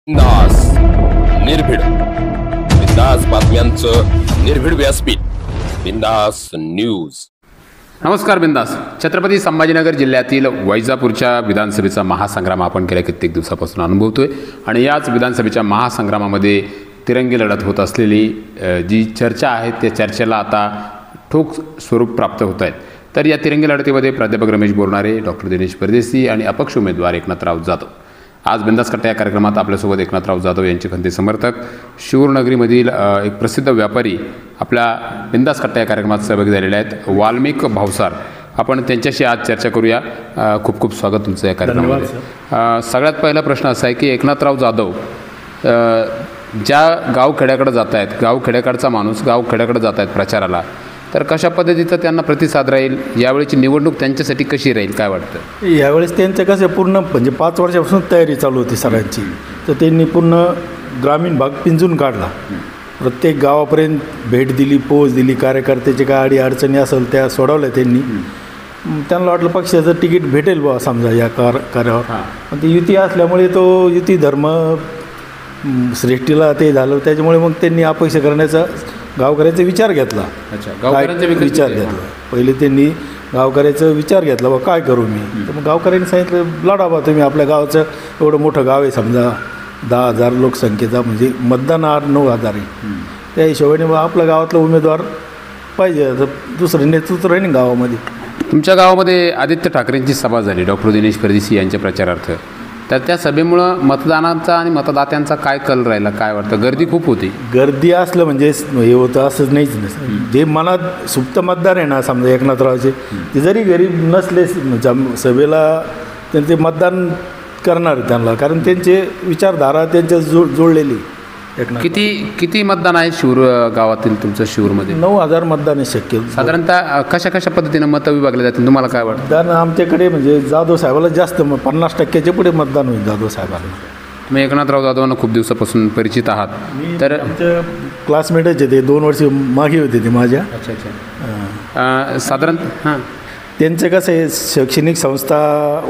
बिंदास निर्भीड बिंदास बातम्यांचं निर्भीड व्यासपीठ बिंदास न्यूज. नमस्कार. बिंदास. छत्रपती संभाजीनगर जिल्ह्यातील वैजापूरच्या विधानसभेचा महासंग्राम आपण गेल्या कित्येक दिवसापासून अनुभवतोय आणि याच विधानसभेच्या महासंग्रामामध्ये तिरंगी लढत होत असलेली जी चर्चा आहे त्या चर्चेला आता ठोस स्वरूप प्राप्त होत आहेत. तर या तिरंगी लढतीमध्ये प्राध्यापक रमेश बोरनारे, डॉक्टर दिनेश परदेशी आणि अपक्ष उमेदवार एकनाथराव जाधव. आज बिंदास कट्टा या कार्यक्रमात आपल्यासोबत एकनाथराव जाधव यांचे खंते समर्थक, शिवूरनगरीमधील एक प्रसिद्ध व्यापारी आपल्या बिंदास कट्टा या कार्यक्रमात सहभागी झालेले आहेत, वाल्मिक भावसार. आपण त्यांच्याशी आज चर्चा करूया. खूप खूप स्वागत तुमचं या कार्यक्रमामध्ये. सगळ्यात पहिला प्रश्न असा आहे की एकनाथराव जाधव ज्या गावखेड्याकडे जात आहेत, गावखेड्याकडचा माणूस गावखेड्याकडे जात आहेत प्रचाराला, तर कशा पद्धतीचा त्यांना प्रतिसाद राहील? यावेळीची निवडणूक त्यांच्यासाठी कशी राहील, काय वाटतं? यावेळेस त्यांचं कसं पूर्ण म्हणजे 5 वर्षापासून तयारी चालू होती सरांची. तर त्यांनी पूर्ण ग्रामीण भाग पिंजून काढला, प्रत्येक गावापर्यंत भेट दिली, पोच दिली, कार्यकर्त्याची काय अडी अडचणी असेल त्या सोडवल्या त्यांनी. त्यांना वाटलं पक्षाचं तिकीट भेटेल बा समजा या कार्यावर. पण ती युती असल्यामुळे तो युती धर्म श्रेष्ठीला ते झालं, त्याच्यामुळे मग त्यांनी अपक्ष करण्याचा गावकऱ्याचा विचार घेतला. विचार घेतला पहिले त्यांनी गावकऱ्याचा विचार घेतला, बा काय करू मी. तर मग गावकऱ्यांनी सांगितलं, लढा बा तुम्ही, आपल्या गावाचं एवढं मोठं गाव आहे समजा, 10,000 लोकसंख्येचा, म्हणजे मतदान 8-9 हजार आहे. त्या हिशोबाने मग आपल्या गावातला उमेदवार पाहिजे, तर दुसरं नेतृत्व राहील गावामध्ये. तुमच्या गावामध्ये आदित्य ठाकरेंची सभा झाली डॉक्टर दिनेश परदेशी यांच्या प्रचारार्थ. तर त्या सभेमुळं मतदानाचा आणि मतदात्यांचा काय कल राहिला, काय वाटतं? गर्दी खूप होती. गर्दी असलं म्हणजे हे होतं असंच नाहीच नसतं. जे मनात सुप्त मतदार आहे ना समजा एकनाथरावचे, ते जरी गरीब नसले सभेला त्यांचे मतदान करणार त्यांना, कारण त्यांचे विचारधारा त्यांच्या जोडलेली. किती मतदान आहे शिवूर गावातील तुमचं? शिवूरमध्ये 9,000 मतदान आहे शक्य. साधारणतः कशा पद्धतीनं मतं विभागले जातील, तुम्हाला काय वाटतं? मतदान आमच्याकडे म्हणजे जाधव साहेबाला जास्त 50% पुढे मतदान होईल जाधव साहेबांना. तुम्ही एकनाथराव जाधवांना खूप दिवसापासून परिचित आहात. तर आमच्या क्लासमेटच आहे ते, 2 वर्ष मागे होते ते माझ्या. साधारण त्यांचं कसं आहे, शैक्षणिक संस्था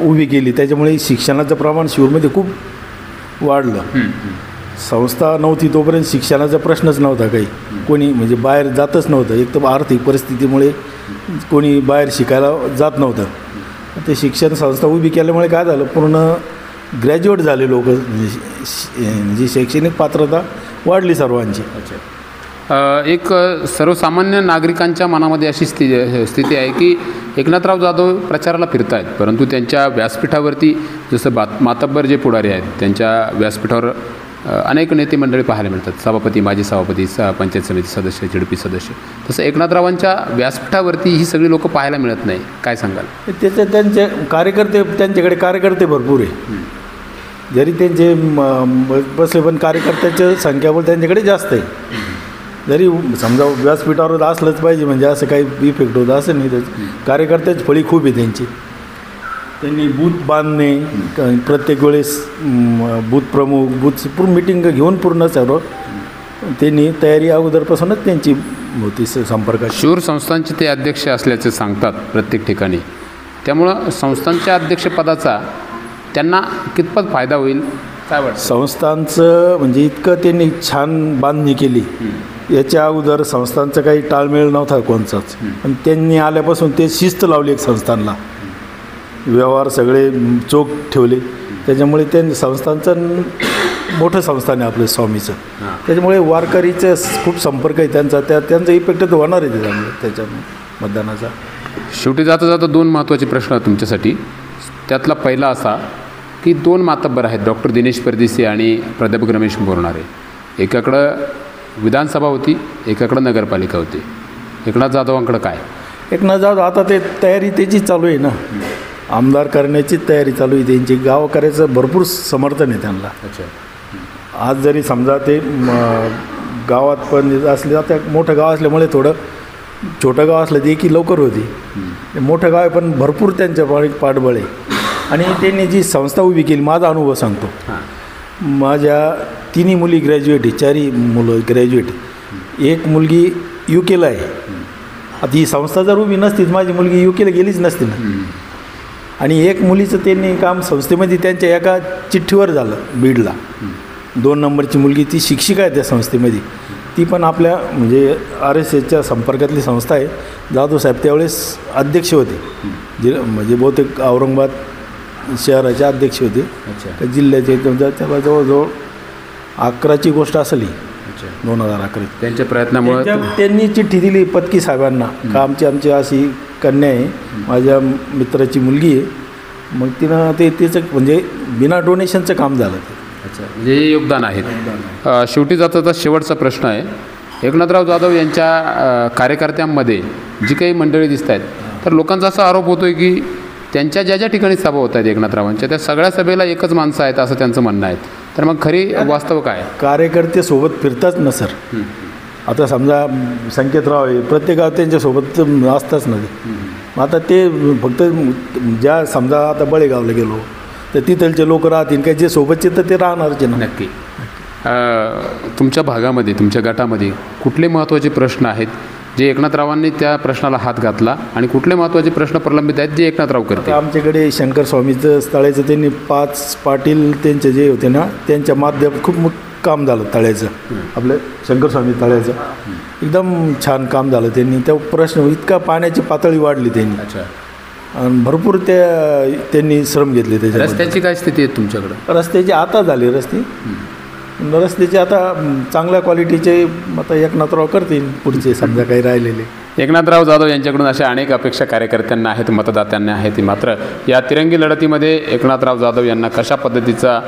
उभी केली, त्याच्यामुळे शिक्षणाचं प्रमाण शिवूरमध्ये खूप वाढलं. संस्था नव्हती तोपर्यंत शिक्षणाचा प्रश्नच नव्हता काही. कोणी म्हणजे बाहेर जातच नव्हतं. एक तर आर्थिक परिस्थितीमुळे कोणी बाहेर शिकायला जात नव्हतं. ते शिक्षण संस्था उभी केल्यामुळे काय झालं, पूर्ण ग्रॅज्युएट झाले लोक, म्हणजे शैक्षणिक पात्रता वाढली सर्वांची. एक सर्वसामान्य नागरिकांच्या मनामध्ये अशी स्थिती आहे की एकनाथराव जाधव प्रचाराला फिरत आहेत, परंतु त्यांच्या व्यासपीठावरती जसं मातब्बर जे पुढारी आहेत त्यांच्या व्यासपीठावर अनेक नेते मंडळी पाहायला मिळतात. सभापती, माजी सभापती, पंचायत समिती सदस्य, झेडपी सदस्य. तसं एकनाथरावांच्या व्यासपीठावरती ही सगळी लोकं पाहायला मिळत नाही. काय सांगाल? त्यांचे कार्यकर्ते, त्यांच्याकडे कार्यकर्ते भरपूर आहे. जरी त्यांचे बसले पण कार्यकर्त्याच्या संख्याबळ त्यांच्याकडे जास्त आहे. जरी समजा व्यासपीठावर असलंच पाहिजे म्हणजे असं काही इफेक्ट होतं असं नाही. कार्यकर्त्याची फळी खूप आहे त्यांची. त्यांनी बूथ बांधणे, प्रत्येक वेळेस बूथ प्रमुख, बूथ पूर्ण मिटिंग घेऊन पूर्ण सर्व त्यांनी तयारी अगोदरपासूनच त्यांची होती संपर्कात. शिवूर संस्थांचे ते अध्यक्ष असल्याचे सांगतात प्रत्येक ठिकाणी. त्यामुळं संस्थांच्या अध्यक्षपदाचा त्यांना कितपत फायदा होईल, काय वाटतं? संस्थांचं म्हणजे इतकं त्यांनी छान बांधणी केली. याच्या अगोदर संस्थांचं काही टाळमेळ नव्हता कोणचाच. पण त्यांनी आल्यापासून ते शिस्त लावली एक संस्थांना, व्यवहार सगळे चोख ठेवले. त्याच्यामुळे त्यांनी संस्थांचं मोठं संस्थान आहे आपलं स्वामीचं, त्याच्यामुळे वारकरीचं खूप संपर्क आहे त्यांचा. त्यांचा इफेक्ट तर होणार आहे त्याच्यामुळे त्याच्या मतदानाचा. शेवटी जाता जाता 2 महत्त्वाचे प्रश्न तुमच्यासाठी. त्यातला पहिला असा की 2 मातब्बर आहेत, डॉक्टर दिनेश परदेशी आणि प्राध्यापक रमेश बोरनारे. एकाकडं विधानसभा होती, एकाकडं नगरपालिका होती. एकनाथ जाधवांकडं काय? एकनाथ जाधव आता ते तयारी त्याची चालू आहे ना, आमदार करण्याची तयारी चालू आहे त्यांची. गावकऱ्याचं भरपूर समर्थन आहे त्यांना. आज जरी समजा ते गावात पण असले, आता मोठं गाव असल्यामुळे थोडं छोटं गाव असलं ते की लवकर होती. मोठं गाव आहे पण भरपूर त्यांच्या पाठबळ आहे. आणि त्यांनी जी संस्था उभी केली, माझा अनुभव सांगतो. माझ्या 3 मुली ग्रॅज्युएट आहे, 4 मुलं ग्रॅज्युएट. एक मुलगी UK आहे. आता ही संस्था जर उभी नसतीच माझी मुलगी UK गेलीच नसती ना. आणि एक मुलीचं त्यांनी काम संस्थेमध्ये त्यांच्या एका चिठ्ठीवर झालं बीडला. 2 नंबरची मुलगी ती शिक्षिका आहे त्या संस्थेमध्ये, ती पण आपल्या म्हणजे RSSच्या संपर्कातली संस्था आहे. जाधव साहेब त्यावेळेस अध्यक्ष होते, म्हणजे बहुतेक औरंगाबाद शहराचे अध्यक्ष होते. त्या जिल्ह्याचे त्याला जवळजवळ 11ची गोष्ट असेल ही, 2011. त्यांच्या प्रयत्नामुळे त्यांनी चिठ्ठी दिली पत्की साहेबांना का आमची अशी कन्या आहे, माझ्या मित्राची मुलगी आहे. मग तिनं तिचं म्हणजे बिना डोनेशनचं काम झालं ते. अच्छा, म्हणजे हे योगदान आहेत. शेवटी जाता शेवटचा प्रश्न आहे, एकनाथराव जाधव यांच्या कार्यकर्त्यांमध्ये जी काही मंडळी दिसत आहेत, तर लोकांचा असा आरोप होतो आहे की त्यांच्या ज्या ज्या ठिकाणी सभा होत आहेत एकनाथरावांच्या, त्या सगळ्या सभेला एकच माणसं आहेत असं त्यांचं म्हणणं आहे. तर मग खरी वास्तव काय? कार्यकर्ते सोबत फिरताच ना सर. आता समजा संकेतराव आहे, प्रत्येक गाव त्यांच्यासोबत असताच ना ते. आता ते फक्त ज्या समजा आता बळेगावला गेलो तर तिथलचे लोक राहतील काय, जे सोबतचे तर ते राहणारच ना. नक्की. तुमच्या भागामध्ये, तुमच्या गटामध्ये कुठले महत्त्वाचे प्रश्न आहेत जे एकनाथरावांनी त्या प्रश्नाला हात घातला आणि कुठले महत्त्वाचे प्रश्न प्रलंबित आहेत जे एकनाथराव करते? आमच्याकडे शंकर स्वामीचं तळ्याचं त्यांनी 5 पाटील त्यांचे जे होते ना, त्यांच्या माध्यमात खूप काम झालं तळ्याचं. आपलं शंकर स्वामी तळ्याचं एकदम छान काम झालं त्यांनी. त्या प्रश्न इतका पाण्याची पातळी वाढली त्यांनी. अच्छा. आणि भरपूर त्यांनी श्रम घेतले त्याच्या. रस्त्याची काय स्थिती आहे तुमच्याकडं? रस्त्याची आता झाली रस्त्याचे आता चांगल्या क्वालिटीचे आता एकनाथराव करतील पुढचे समजा काही राहिलेले. एकनाथराव जाधव यांच्याकडून अशा अनेक अपेक्षा कार्यकर्त्यांना आहेत, मतदात्यांना आहेत. मात्र या तिरंगी लढतीमध्ये एकनाथराव जाधव यांना कशा पद्धतीचा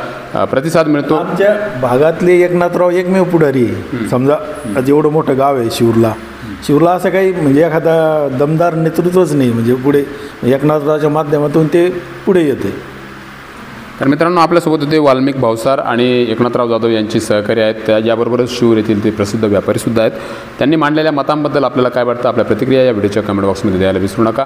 प्रतिसाद मिळतो? आमच्या भागातले एकनाथराव एकमेव पुढारी आहे. समजा जेवढं मोठं गाव आहे शिवला असं काही म्हणजे एखादा दमदार नेतृत्वच नाही, म्हणजे पुढे एकनाथरावच्या माध्यमातून ते पुढे येते. तर मित्रांनो, आपल्यासोबत होते वाल्मिक भावसार आणि एकनाथराव जाधव यांची सहकारी आहेत. त्या याबरोबरच शिवूर येथील ते प्रसिद्ध व्यापारीसुद्धा आहेत. त्यांनी मांडलेल्या मतांबद्दल आपल्याला काय वाटतं? आपल्या प्रतिक्रिया या व्हिडिओच्या कमेंट बॉक्समध्ये द्यायला विसरू नका.